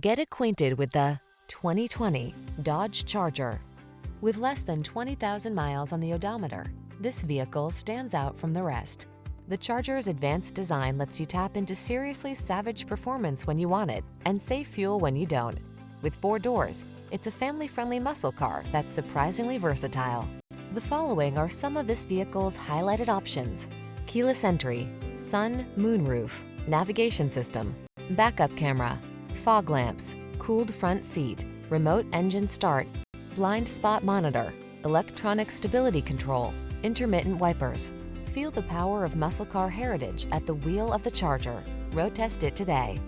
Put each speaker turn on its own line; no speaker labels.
Get acquainted with the 2020 Dodge Charger. With less than 20,000 miles on the odometer, this vehicle stands out from the rest. The Charger's advanced design lets you tap into seriously savage performance when you want it and save fuel when you don't. With 4 doors, it's a family-friendly muscle car that's surprisingly versatile. The following are some of this vehicle's highlighted options: keyless entry, sun, moonroof, navigation system, backup camera, fog lamps, cooled front seat, remote engine start, blind spot monitor, electronic stability control, intermittent wipers. Feel the power of muscle car heritage at the wheel of the Charger. Road test it today.